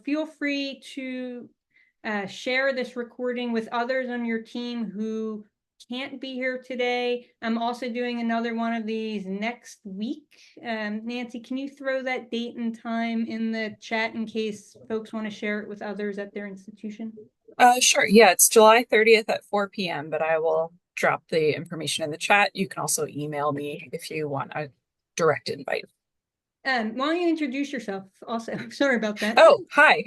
feel free to share this recording with others on your team who can't be here today. I'm also doing another one of these next week. Nancy, can you throw that date and time in the chat in case folks want to share it with others at their institution? Sure. Yeah, it's July 30th at 4 p.m., but I will drop the information in the chat. You can also email me if you want a direct invite. Why don't you introduce yourself also? Sorry about that. Oh, hi.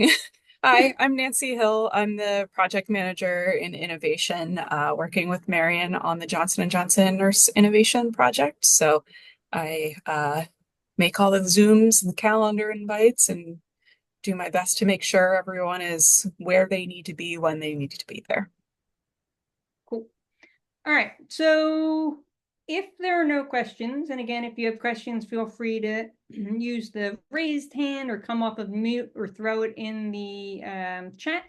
Hi, I'm Nancy Hill. I'm the project manager in innovation, working with Marion on the Johnson & Johnson Nurse Innovation Project. So I make all the Zooms and the calendar invites and do my best to make sure everyone is where they need to be when they need to be there. Cool. All right. So if there are no questions, and again, if you have questions, feel free to use the raised hand or come off of mute or throw it in the chat.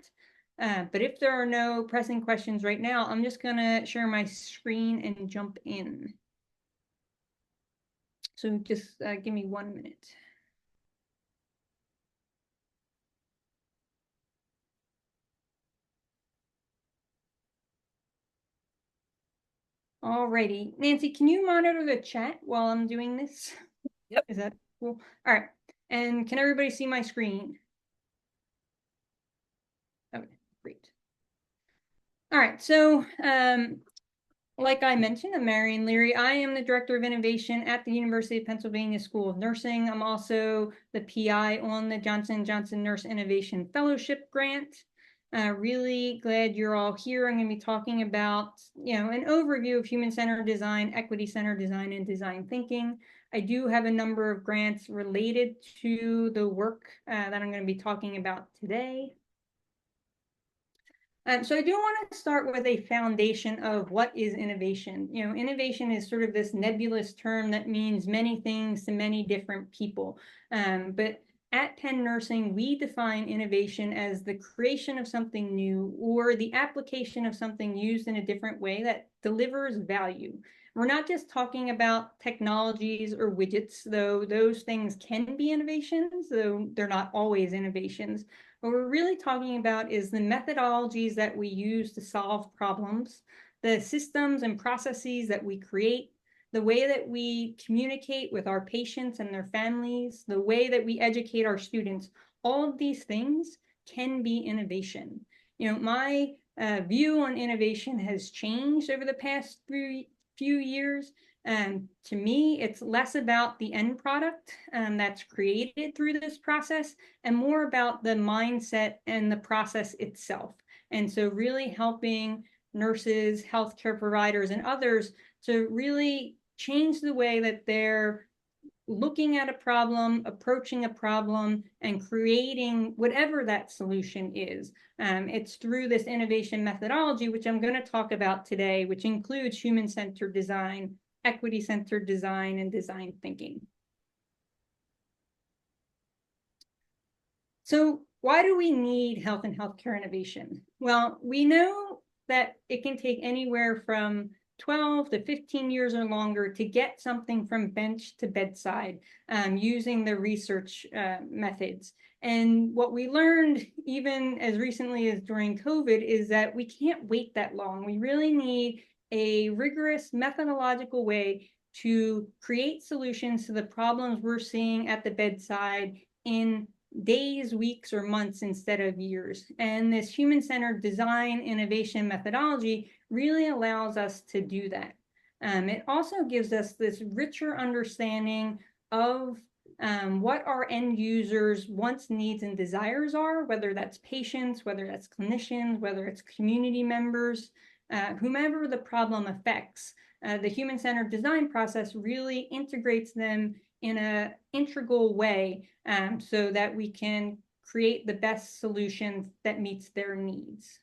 But if there are no pressing questions right now, I'm just going to share my screen and jump in. So just give me 1 minute. Alrighty. Nancy, can you monitor the chat while I'm doing this? Yep. Is that cool? All right. And can everybody see my screen? Okay, great. All right. So like I mentioned, I'm Marion Leary. I am the Director of Innovation at the University of Pennsylvania School of Nursing. I'm also the PI on the Johnson & Johnson Nurse Innovation Fellowship Grant. Really glad you're all here. I'm going to be talking about, an overview of human-centered design, equity-centered design, and design thinking. I do have a number of grants related to the work that I'm going to be talking about today. So I do want to start with a foundation of what is innovation. Innovation is sort of this nebulous term that means many things to many different people. But at Penn Nursing, we define innovation as the creation of something new or the application of something used in a different way that delivers value. We're not just talking about technologies or widgets, though those things can be innovations, though they're not always innovations. What we're really talking about is the methodologies that we use to solve problems, the systems and processes that we create, the way that we communicate with our patients and their families, the way that we educate our students. All of these things can be innovation. My view on innovation has changed over the past few years. To me, it's less about the end product that's created through this process and more about the mindset and the process itself. And so really helping nurses, healthcare providers, and others to really change the way that they're looking at a problem, approaching a problem, and creating whatever that solution is. It's through this innovation methodology, which I'm going to talk about today, which includes human-centered design, equity-centered design, and design thinking. So why do we need health and healthcare innovation? Well, we know that it can take anywhere from 12 to 15 years or longer to get something from bench to bedside using the research methods. And what we learned even as recently as during COVID is that we can't wait that long. We really need a rigorous methodological way to create solutions to the problems we're seeing at the bedside in days, weeks, or months instead of years. And this human-centered design innovation methodology really allows us to do that. It also gives us this richer understanding of what our end users' wants, needs, and desires are, whether that's patients, whether that's clinicians, whether it's community members, whomever the problem affects. The human-centered design process really integrates them in an integral way so that we can create the best solution that meets their needs.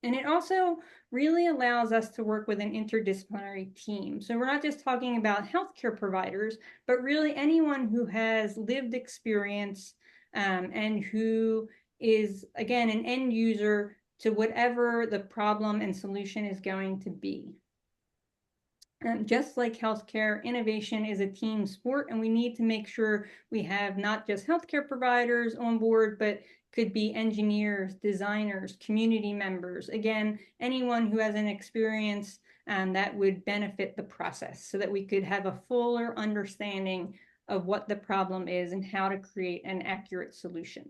And it also really allows us to work with an interdisciplinary team. So we're not just talking about healthcare providers, but really anyone who has lived experience and who is, again, an end user to whatever the problem and solution is going to be. Just like healthcare, innovation is a team sport, and we need to make sure we have not just healthcare providers on board, but could be engineers, designers, community members, again, anyone who has an experience that would benefit the process so that we could have a fuller understanding of what the problem is and how to create an accurate solution.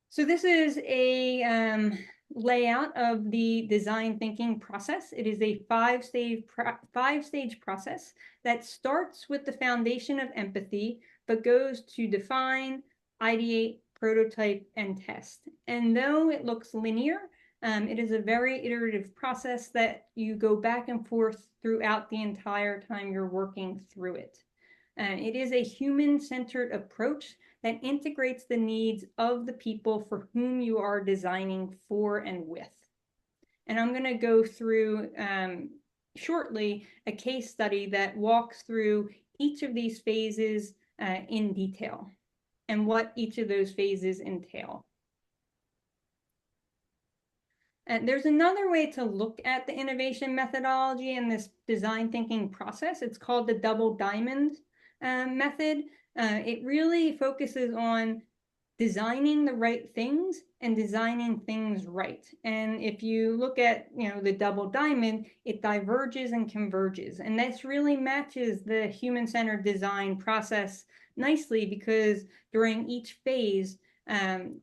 So this is a layout of the design thinking process. It is a five-stage process that starts with the foundation of empathy, but goes to define, ideate, prototype, and test. And though it looks linear, it is a very iterative process that you go back and forth throughout the entire time you're working through it. It is a human-centered approach that integrates the needs of the people for whom you are designing for and with. And I'm going to go through shortly a case study that walks through each of these phases in detail and what each of those phases entail. And there's another way to look at the innovation methodology and this design thinking process. It's called the double diamond method. It really focuses on designing the right things and designing things right. And if you look at, the double diamond, it diverges and converges. And this really matches the human-centered design process nicely because during each phase,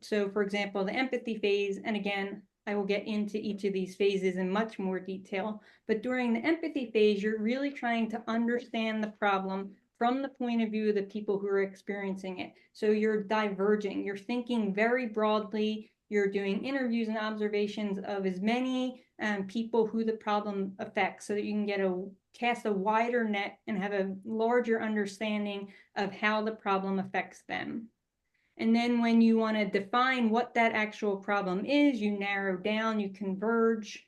so for example, the empathy phase, and again, I will get into each of these phases in much more detail, but during the empathy phase, you're really trying to understand the problem from the point of view of the people who are experiencing it. So you're diverging, you're thinking very broadly, you're doing interviews and observations of as many people who the problem affects so that you can cast a wider net and have a larger understanding of how the problem affects them. And then when you want to define what that actual problem is, you narrow down, you converge.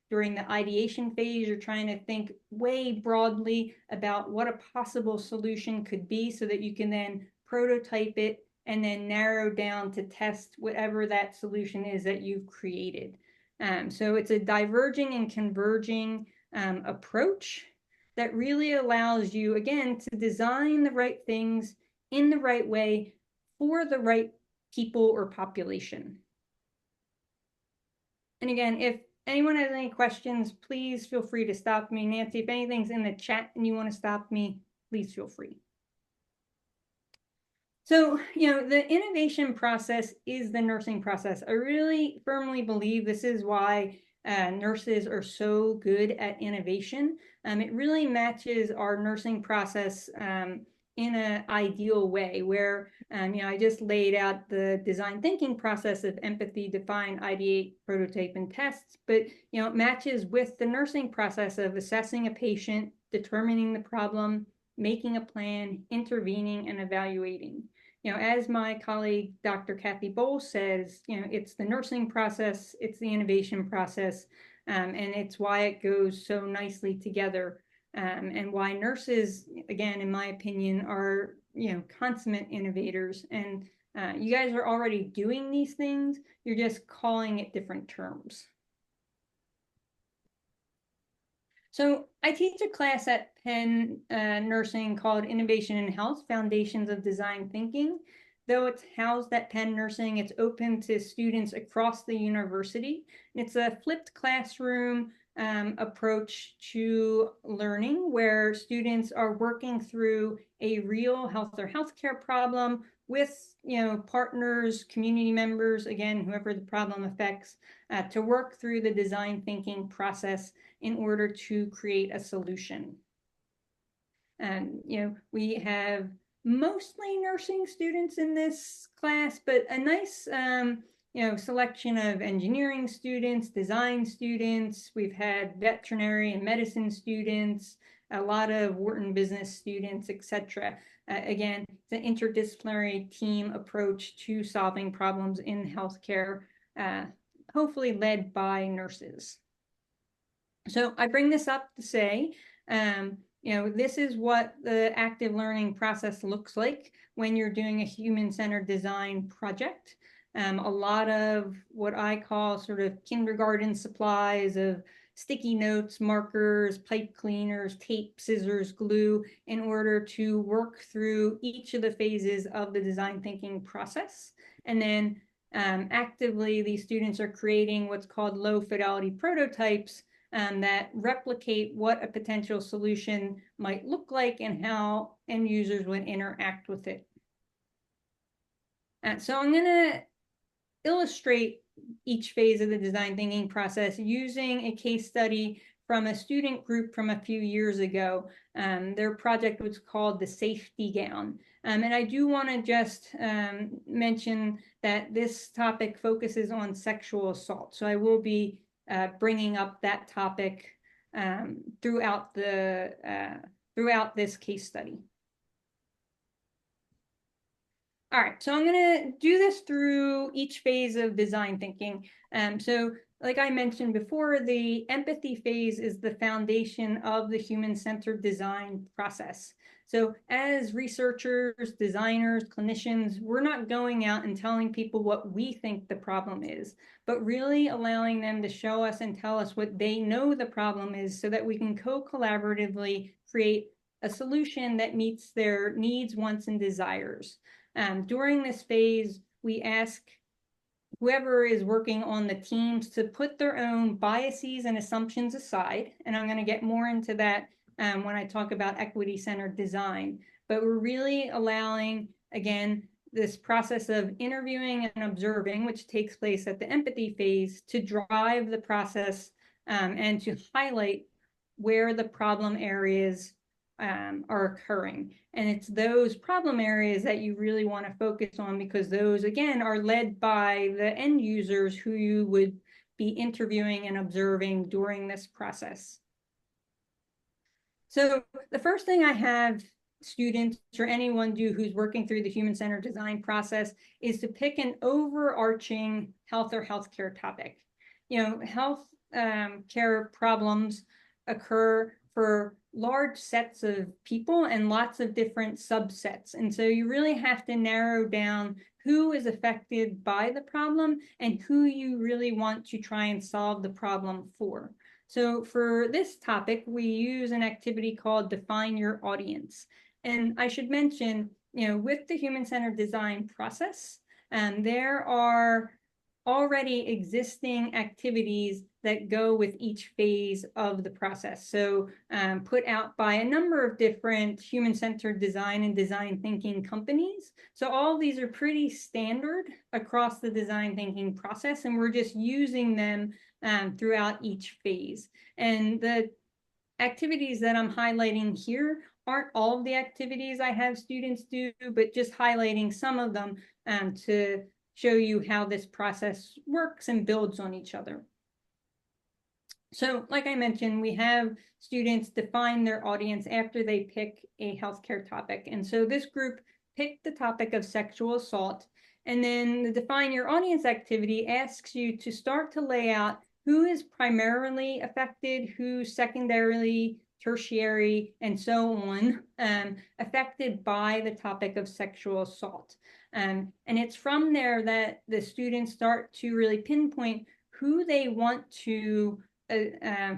During the ideation phase, you're trying to think way broadly about what a possible solution could be so that you can then prototype it and then narrow down to test whatever that solution is that you've created. So it's a diverging and converging approach that really allows you, again, to design the right things in the right way for the right people or population. And again, if anyone has any questions, please feel free to stop me. Nancy, if anything's in the chat and you want to stop me, please feel free. So, the innovation process is the nursing process. I really firmly believe this is why nurses are so good at innovation. It really matches our nursing process in an ideal way where, I just laid out the design thinking process of empathy, define, ideate, prototype, and test, but, it matches with the nursing process of assessing a patient, determining the problem, making a plan, intervening, and evaluating. As my colleague, Dr. Kathy Bowles says, it's the nursing process, it's the innovation process, and it's why it goes so nicely together, and why nurses, again, in my opinion, are, consummate innovators. And you guys are already doing these things, you're just calling it different terms. So I teach a class at Penn Nursing called Innovation in Health, Foundations of Design Thinking. Though it's housed at Penn Nursing, it's open to students across the university. It's a flipped classroom approach to learning where students are working through a real health or healthcare problem with partners, community members, again, whoever the problem affects, to work through the design thinking process in order to create a solution. And we have mostly nursing students in this class, but a nice selection of engineering students, design students. We've had veterinary and medicine students, a lot of Wharton business students, etc. Again, it's an interdisciplinary team approach to solving problems in healthcare, hopefully led by nurses. So I bring this up to say, this is what the active learning process looks like when you're doing a human-centered design project. A lot of what I call sort of kindergarten supplies of, sticky notes, markers, pipe cleaners, tape, scissors, glue, in order to work through each of the phases of the design thinking process. And then actively, these students are creating what's called low fidelity prototypes that replicate what a potential solution might look like and how end users would interact with it. So I'm going to illustrate each phase of the design thinking process using a case study from a student group from a few years ago. Their project was called the safety gown. And I do want to just mention that this topic focuses on sexual assault. So I will be bringing up that topic throughout this case study. All right, so I'm going to do this through each phase of design thinking. So like I mentioned before, the empathy phase is the foundation of the human-centered design process. So as researchers, designers, clinicians, we're not going out and telling people what we think the problem is, but really allowing them to show us and tell us what they know the problem is so that we can co-collaboratively create a solution that meets their needs, wants, and desires. During this phase, we ask whoever is working on the teams to put their own biases and assumptions aside. And I'm going to get more into that when I talk about equity-centered design. But we're really allowing, again, this process of interviewing and observing, which takes place at the empathy phase, to drive the process and to highlight where the problem areas are occurring. And it's those problem areas that you really want to focus on, because those, again, are led by the end users who you would be interviewing and observing during this process. So the first thing I have students or anyone do who's working through the human-centered design process is to pick an overarching health or healthcare topic. Health care problems occur for large sets of people and lots of different subsets. And so you really have to narrow down who is affected by the problem and who you really want to try and solve the problem for. So for this topic, we use an activity called Define Your Audience. And I should mention, with the human-centered design process, there are already existing activities that go with each phase of the process. So put out by a number of different human-centered design and design thinking companies. So all of these are pretty standard across the design thinking process, and we're just using them throughout each phase. And the activities that I'm highlighting here aren't all of the activities I have students do, but just highlighting some of them to show you how this process works and builds on each other. So like I mentioned, we have students define their audience after they pick a healthcare topic. And so this group picked the topic of sexual assault. And then the Define Your Audience activity asks you to start to lay out who is primarily affected, who's secondarily, tertiary, and so on, affected by the topic of sexual assault. And it's from there that the students start to really pinpoint who they want to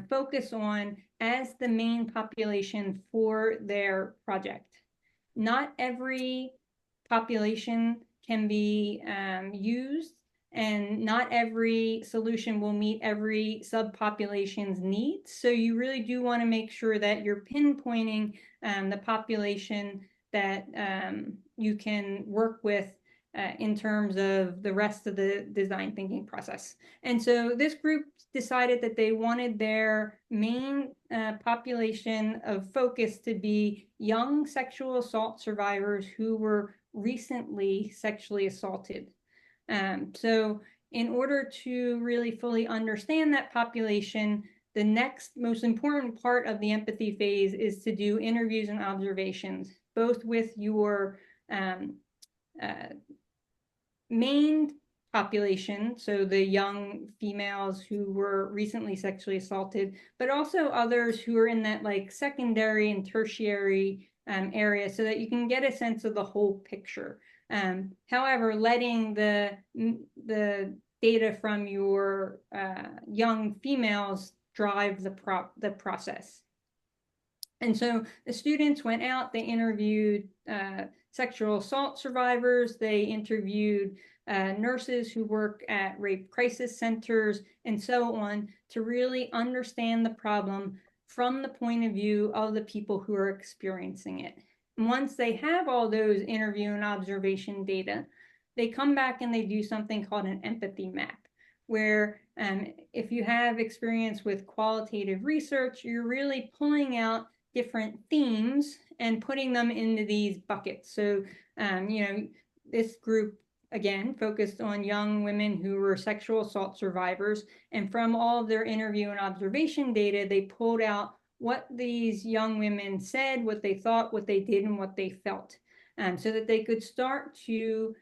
focus on as the main population for their project. Not every population can be used, and not every solution will meet every subpopulation's needs. So you really do want to make sure that you're pinpointing the population that you can work with in terms of the rest of the design thinking process. And so this group decided that they wanted their main population of focus to be young sexual assault survivors who were recently sexually assaulted. So in order to really fully understand that population, the next most important part of the empathy phase is to do interviews and observations, both with your main population, so the young females who were recently sexually assaulted, but also others who are in that like secondary and tertiary area, so that you can get a sense of the whole picture. However, letting the data from your young females drive the process. And so the students went out, they interviewed sexual assault survivors, they interviewed nurses who work at rape crisis centers, and so on, to really understand the problem from the point of view of the people who are experiencing it. And once they have all those interview and observation data, they come back and they do something called an empathy map, where if you have experience with qualitative research, you're really pulling out different themes and putting them into these buckets. So, this group, again, focused on young women who were sexual assault survivors. And from all of their interview and observation data, they pulled out what these young women said, what they thought, what they did, and what they felt, so that they could start to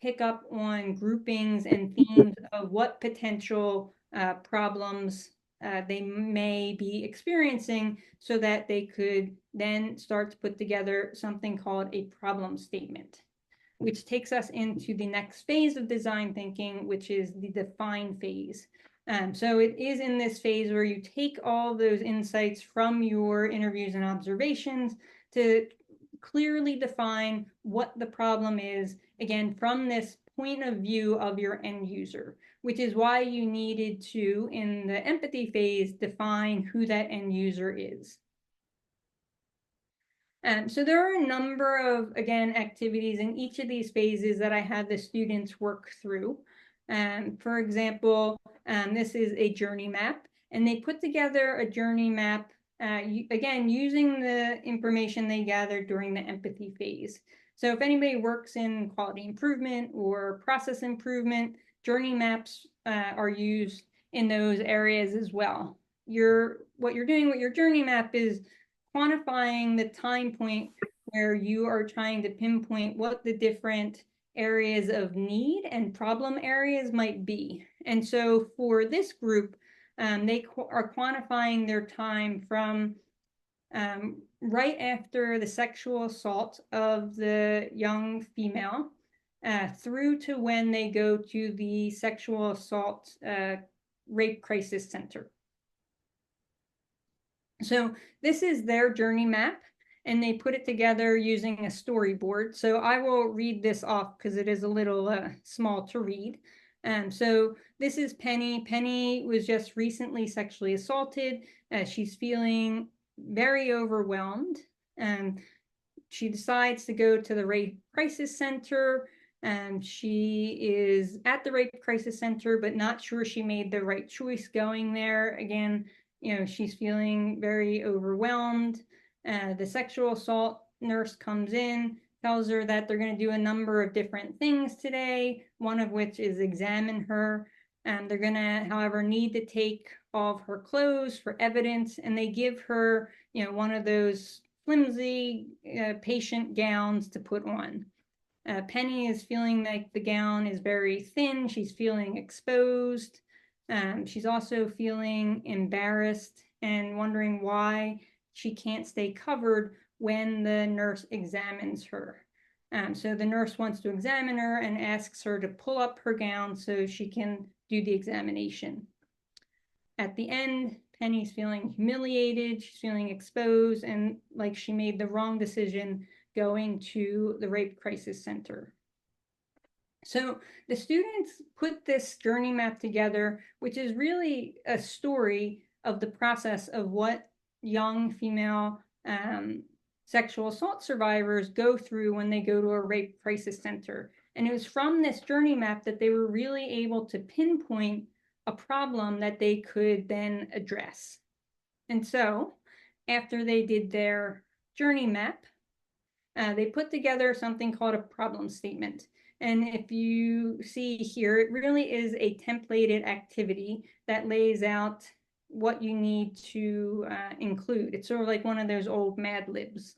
pick up on groupings and themes of what potential problems they may be experiencing, so that they could then start to put together something called a problem statement, which takes us into the next phase of design thinking, which is the define phase. So it is in this phase where you take all those insights from your interviews and observations to clearly define what the problem is, again, from this point of view of your end user, which is why you needed to, in the empathy phase, define who that end user is. So there are a number of, again, activities in each of these phases that I had the students work through. For example, this is a journey map, and they put together a journey map, again, using the information they gathered during the empathy phase. So if anybody works in quality improvement or process improvement, journey maps are used in those areas as well. What you're doing with your journey map is quantifying the time point where you are trying to pinpoint what the different areas of need and problem areas might be. And so for this group, they are quantifying their time from right after the sexual assault of the young female through to when they go to the sexual assault rape crisis center. So this is their journey map, and they put it together using a storyboard. So I will read this off because it is a little small to read. So this is Penny. Penny was just recently sexually assaulted. She's feeling very overwhelmed. She decides to go to the rape crisis center. She is at the rape crisis center, but not sure she made the right choice going there. Again, she's feeling very overwhelmed. The sexual assault nurse comes in, tells her that they're going to do a number of different things today, one of which is examine her. They're going to, however, need to take all of her clothes for evidence, and they give her, one of those flimsy patient gowns to put on. Penny is feeling like the gown is very thin. She's feeling exposed. She's also feeling embarrassed and wondering why she can't stay covered when the nurse examines her. So the nurse wants to examine her and asks her to pull up her gown so she can do the examination. At the end, Penny's feeling humiliated, she's feeling exposed, and like she made the wrong decision going to the rape crisis center. So the students put this journey map together, which is really a story of the process of what young female sexual assault survivors go through when they go to a rape crisis center. And it was from this journey map that they were really able to pinpoint a problem that they could then address. And so after they did their journey map, they put together something called a problem statement. And if you see here, it really is a templated activity that lays out what you need to include. It's sort of like one of those old Mad Libs.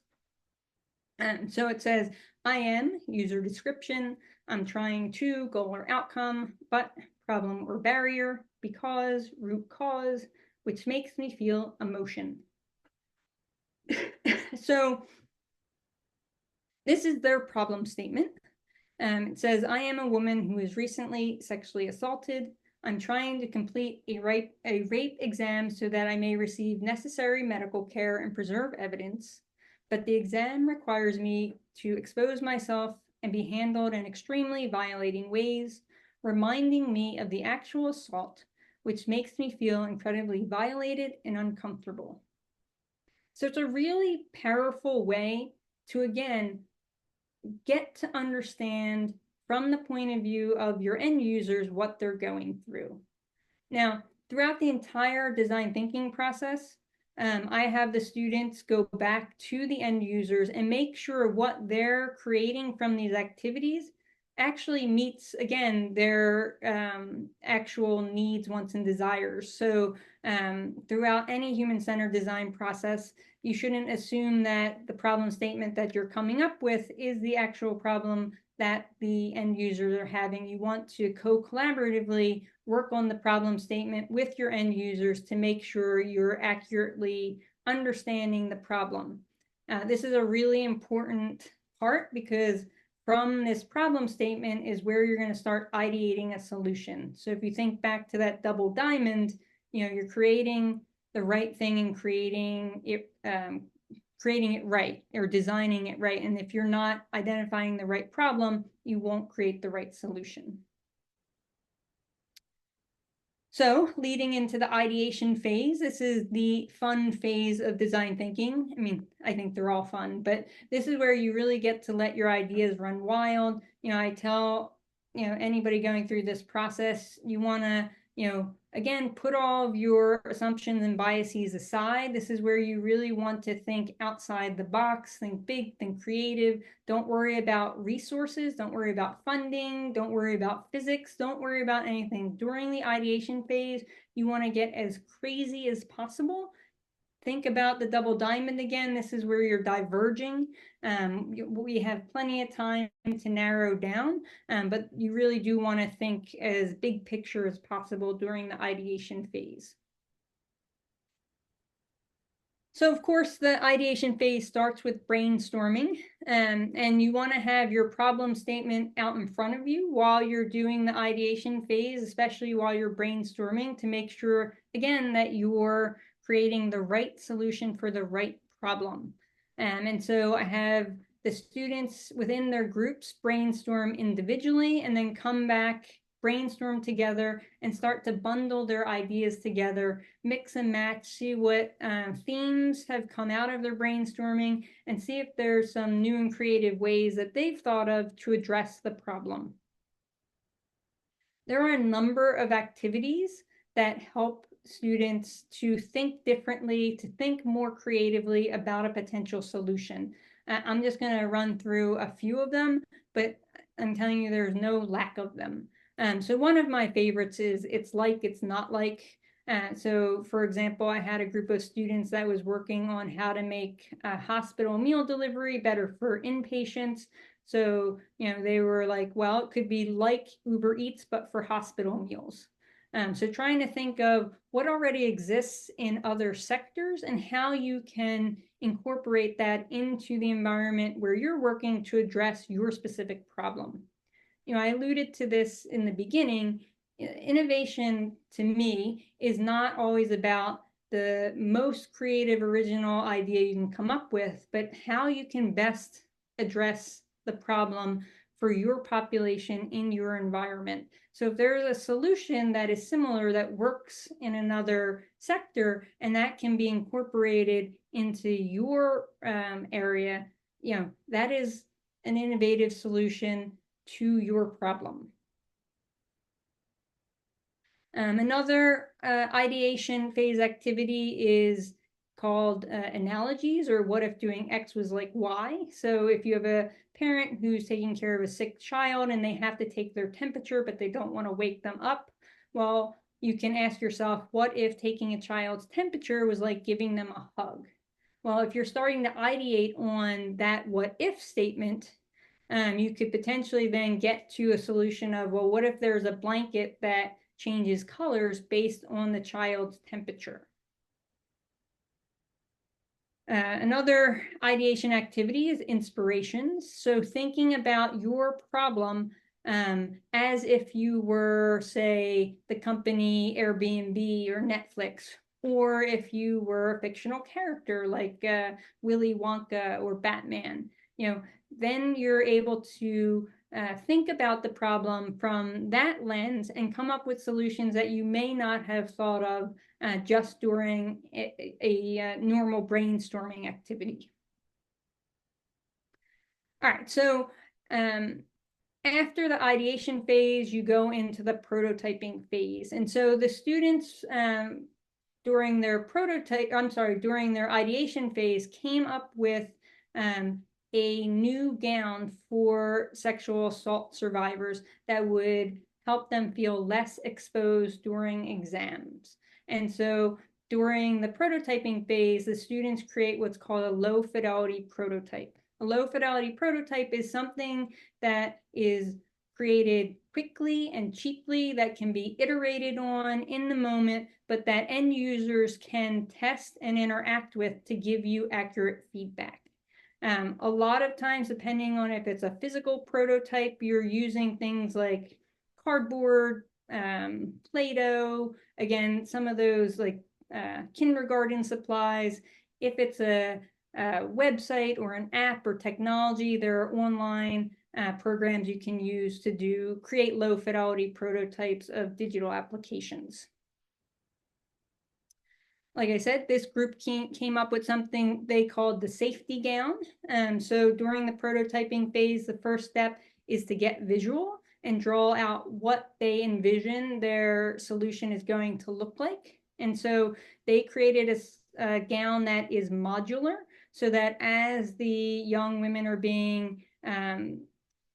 So it says, I am, user description, I'm trying to, goal or outcome, but, problem or barrier, because, root cause, which makes me feel emotion. So this is their problem statement. It says, I am a woman who was recently sexually assaulted. I'm trying to complete a rape exam so that I may receive necessary medical care and preserve evidence, but the exam requires me to expose myself and be handled in extremely violating ways, reminding me of the actual assault, which makes me feel incredibly violated and uncomfortable. So it's a really powerful way to, again, get to understand from the point of view of your end users what they're going through. Now, throughout the entire design thinking process, I have the students go back to the end users and make sure what they're creating from these activities actually meets, again, their actual needs, wants, and desires. So throughout any human-centered design process, you shouldn't assume that the problem statement that you're coming up with is the actual problem that the end users are having. You want to co-collaboratively work on the problem statement with your end users to make sure you're accurately understanding the problem. This is a really important part because from this problem statement is where you're going to start ideating a solution. So if you think back to that double diamond, you're creating the right thing and creating it right or designing it right. And if you're not identifying the right problem, you won't create the right solution. So leading into the ideation phase, this is the fun phase of design thinking. I mean, I think they're all fun, but this is where you really get to let your ideas run wild. I tell, anybody going through this process, you want to, again, put all of your assumptions and biases aside. This is where you really want to think outside the box, think big, think creative. Don't worry about resources. Don't worry about funding. Don't worry about physics. Don't worry about anything. During the ideation phase, you want to get as crazy as possible. Think about the double diamond again. This is where you're diverging. We have plenty of time to narrow down, but you really do want to think as big picture as possible during the ideation phase. So of course, the ideation phase starts with brainstorming, and you want to have your problem statement out in front of you while you're doing the ideation phase, especially while you're brainstorming, to make sure, again, that you're creating the right solution for the right problem. And so I have the students within their groups brainstorm individually and then come back, brainstorm together, and start to bundle their ideas together, mix and match, see what themes have come out of their brainstorming, and see if there's some new and creative ways that they've thought of to address the problem. There are a number of activities that help students to think differently, to think more creatively about a potential solution. I'm just going to run through a few of them, but I'm telling you there's no lack of them. So one of my favorites is It's Like, It's Not Like. So for example, I had a group of students that was working on how to make hospital meal delivery better for inpatients. So, they were like, well, it could be like Uber Eats, but for hospital meals. So trying to think of what already exists in other sectors and how you can incorporate that into the environment where you're working to address your specific problem. I alluded to this in the beginning. Innovation to me is not always about the most creative, original idea you can come up with, but how you can best address the problem for your population in your environment. So if there's a solution that is similar that works in another sector and that can be incorporated into your area, that is an innovative solution to your problem. Another ideation phase activity is called analogies, or what if doing X was like Y. So if you have a parent who's taking care of a sick child and they have to take their temperature, but they don't want to wake them up, well, you can ask yourself, what if taking a child's temperature was like giving them a hug? Well, if you're starting to ideate on that what if statement, you could potentially then get to a solution of, well, what if there's a blanket that changes colors based on the child's temperature? Another ideation activity is inspirations. So thinking about your problem as if you were, say, the company Airbnb or Netflix, or if you were a fictional character like Willy Wonka or Batman. Then you're able to think about the problem from that lens and come up with solutions that you may not have thought of just during a normal brainstorming activity. All right, so after the ideation phase, you go into the prototyping phase. And so the students during their ideation phase came up with a new gown for sexual assault survivors that would help them feel less exposed during exams. And so during the prototyping phase, the students create what's called a low fidelity prototype. A low fidelity prototype is something that is created quickly and cheaply, that can be iterated on in the moment, but that end users can test and interact with to give you accurate feedback. A lot of times, depending on if it's a physical prototype, you're using things like cardboard, Play-Doh, again, some of those like kindergarten supplies. If it's a website or an app or technology, there are online programs you can use to create low fidelity prototypes of digital applications. Like I said, this group came up with something they called the safety gown. So during the prototyping phase, the first step is to get visual and draw out what they envision their solution is going to look like. And so they created a gown that is modular, so that as the young women are being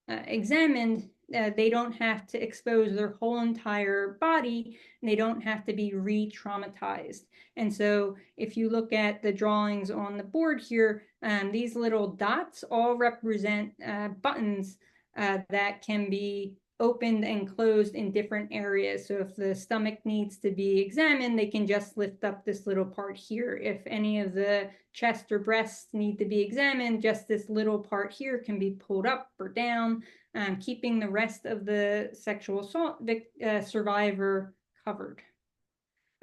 examined, they don't have to expose their whole entire body, and they don't have to be re-traumatized. And so if you look at the drawings on the board here, these little dots all represent buttons that can be opened and closed in different areas. So if the stomach needs to be examined, they can just lift up this little part here. If any of the chest or breasts need to be examined, just this little part here can be pulled up or down, keeping the rest of the sexual assault survivor covered.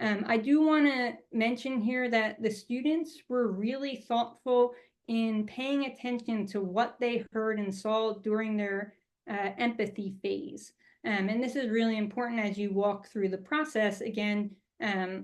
I do want to mention here that the students were really thoughtful in paying attention to what they heard and saw during their empathy phase. And this is really important as you walk through the process. Again,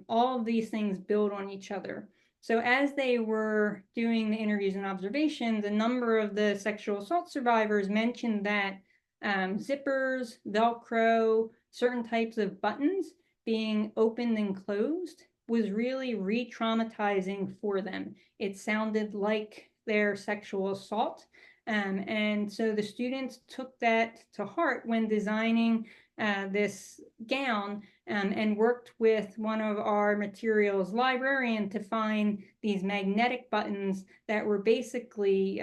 all of these things build on each other. So as they were doing the interviews and observations, a number of the sexual assault survivors mentioned that zippers, Velcro, certain types of buttons being opened and closed was really re-traumatizing for them. It sounded like their sexual assault. And so the students took that to heart when designing this gown, and worked with one of our materials librarian to find these magnetic buttons that were basically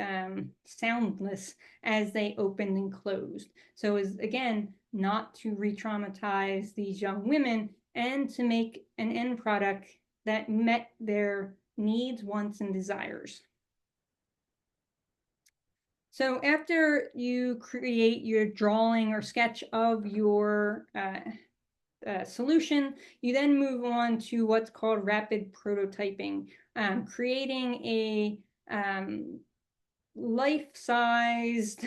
soundless as they opened and closed. So it was, again, not to re-traumatize these young women, and to make an end product that met their needs, wants, and desires. So after you create your drawing or sketch of your solution, you then move on to what's called rapid prototyping, creating a life-sized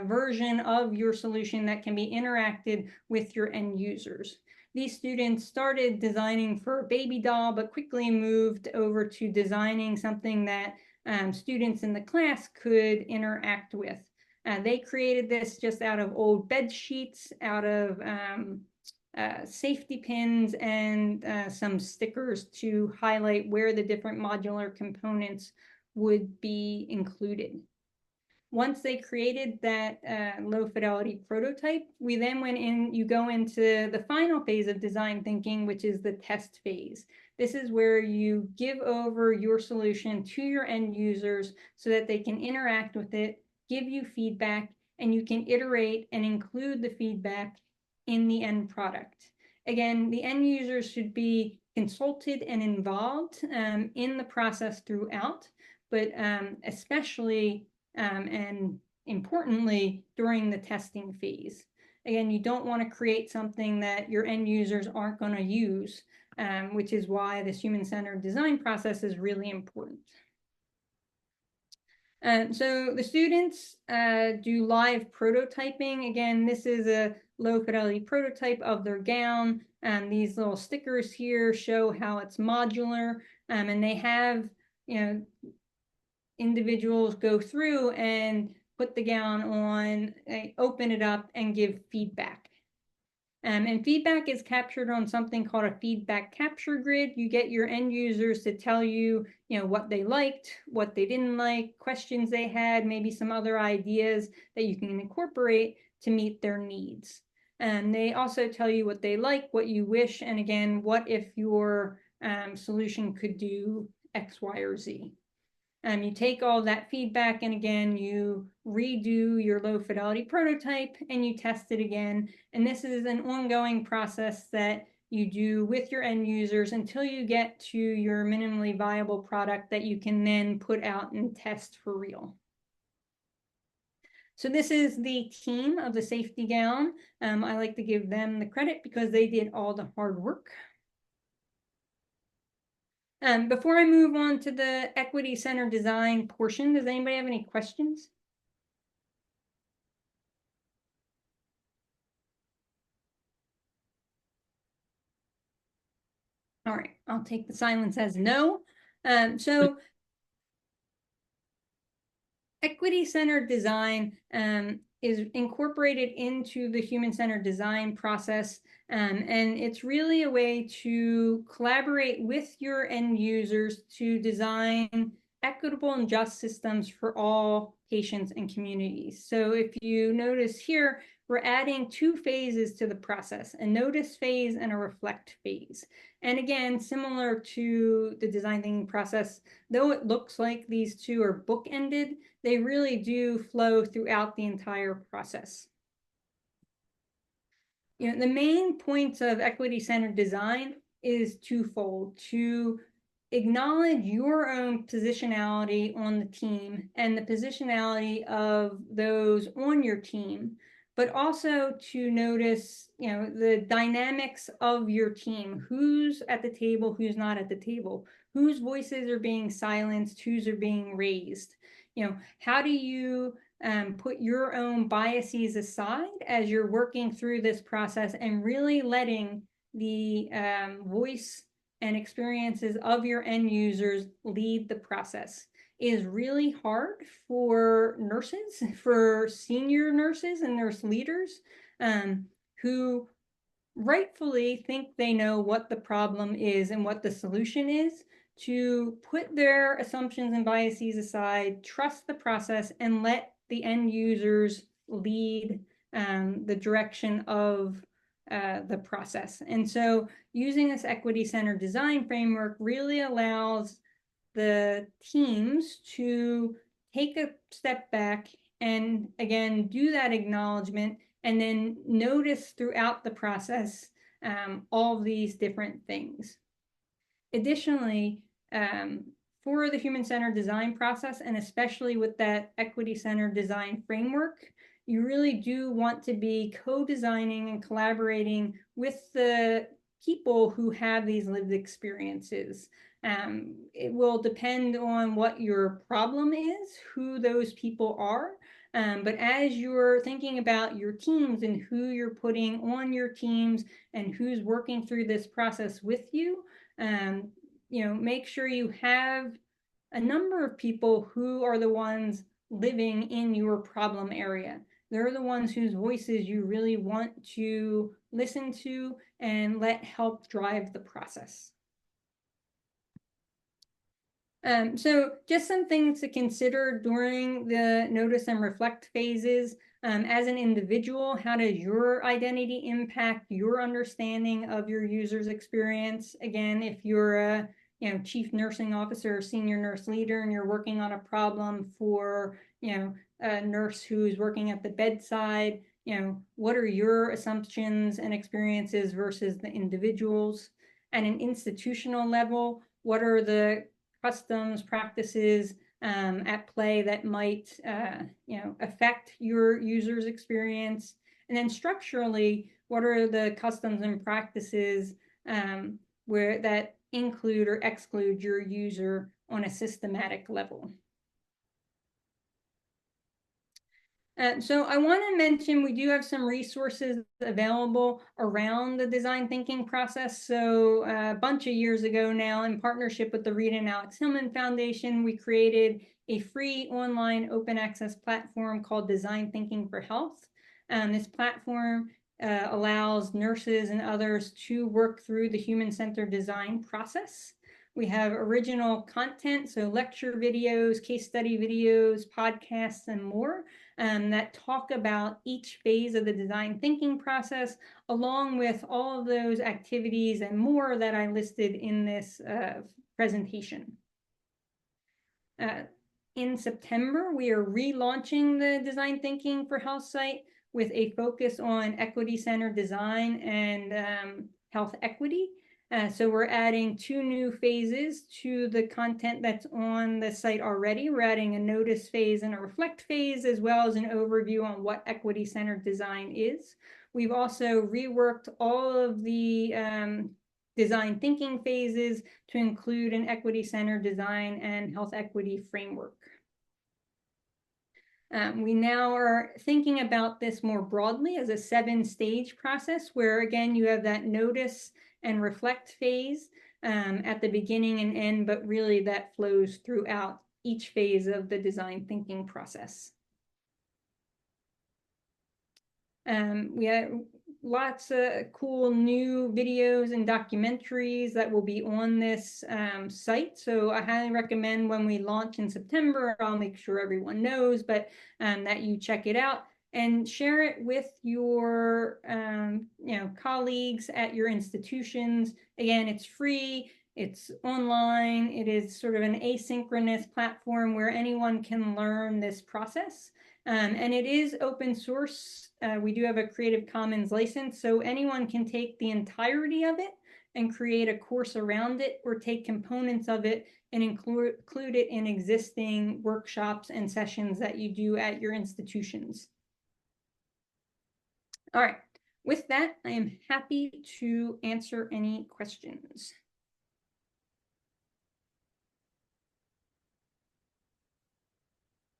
version of your solution that can be interacted with your end users. These students started designing for a baby doll, but quickly moved over to designing something that students in the class could interact with. They created this just out of old bed sheets, out of safety pins, and some stickers to highlight where the different modular components would be included. Once they created that low fidelity prototype, we then you go into the final phase of design thinking, which is the test phase. This is where you give over your solution to your end users so that they can interact with it, give you feedback, and you can iterate and include the feedback in the end product. Again, the end users should be consulted and involved in the process throughout, but especially and importantly during the testing phase. again, you don't want to create something that your end users aren't going to use, which is why this human-centered design process is really important. So the students do live prototyping. Again, this is a low fidelity prototype of their gown. These little stickers here show how it's modular, and they have, individuals go through and put the gown on, open it up, and give feedback. And feedback is captured on something called a feedback capture grid. You get your end users to tell you, what they liked, what they didn't like, questions they had, maybe some other ideas that you can incorporate to meet their needs. And they also tell you what they like, what you wish, and again, what if your solution could do X, Y, or Z. You take all that feedback and again, you redo your low fidelity prototype and you test it again. And this is an ongoing process that you do with your end users until you get to your minimally viable product that you can then put out and test for real. So this is the team of the safety gown. I like to give them the credit because they did all the hard work. Before I move on to the equity center design portion, does anybody have any questions? All right, I'll take the silence as no. So equity-centered design is incorporated into the human-centered design process, and it's really a way to collaborate with your end users to design equitable and just systems for all patients and communities. So if you notice here, we're adding two phases to the process, a notice phase and a reflect phase. And again, similar to the design thinking process, though it looks like these two are bookended, they really do flow throughout the entire process. The main points of equity-centered design is twofold: to acknowledge your own positionality on the team and the positionality of those on your team, but also to notice, the dynamics of your team, who's at the table, who's not at the table, whose voices are being silenced, whose are being raised. How do you put your own biases aside as you're working through this process and really letting the voice and experiences of your end users lead the process. It is really hard for nurses, for senior nurses and nurse leaders who rightfully think they know what the problem is and what the solution is, to put their assumptions and biases aside, trust the process, and let the end users lead the direction of the process. And so using this equity-centered design framework really allows the teams to take a step back and again, do that acknowledgement and then notice throughout the process all of these different things. Additionally, for the human-centered design process, and especially with that equity-centered design framework, you really do want to be co-designing and collaborating with the people who have these lived experiences. It will depend on what your problem is, who those people are, but as you're thinking about your teams and who you're putting on your teams and who's working through this process with you, make sure you have a number of people who are the ones living in your problem area. They're the ones whose voices you really want to listen to and let help drive the process. So just some things to consider during the notice and reflect phases. As an individual, how does your identity impact your understanding of your user's experience? Again, if you're a chief nursing officer or senior nurse leader and you're working on a problem for a nurse who's working at the bedside, what are your assumptions and experiences versus the individuals? At an institutional level, what are the customs, practices at play that might affect your user's experience? And then structurally, what are the customs and practices where that include or exclude your user on a systematic level? So I want to mention we do have some resources available around the design thinking process. So a bunch of years ago now, in partnership with the Rita and Alex Hillman Foundation, we created a free online open access platform called Design Thinking for Health. This platform allows nurses and others to work through the human-centered design process. We have original content, so lecture videos, case study videos, podcasts, and more that talk about each phase of the design thinking process, along with all of those activities and more that I listed in this presentation. In September, we are relaunching the Design Thinking for Health site with a focus on equity-centered design and health equity. So we're adding 2 new phases to the content that's on the site already. We're adding a notice phase and a reflect phase, as well as an overview on what equity-centered design is. We've also reworked all of the design thinking phases to include an equity-centered design and health equity framework. We now are thinking about this more broadly as a 7-stage process where, again, you have that notice and reflect phase at the beginning and end, but really that flows throughout each phase of the design thinking process. We have lots of cool new videos and documentaries that will be on this site. So I highly recommend when we launch in September, I'll make sure everyone knows, but that you check it out and share it with your colleagues at your institutions. Again, it's free. It's online. It is sort of an asynchronous platform where anyone can learn this process. And it is open source. We do have a Creative Commons license, so anyone can take the entirety of it and create a course around it, or take components of it and include it in existing workshops and sessions that you do at your institutions. All right, with that, I am happy to answer any questions.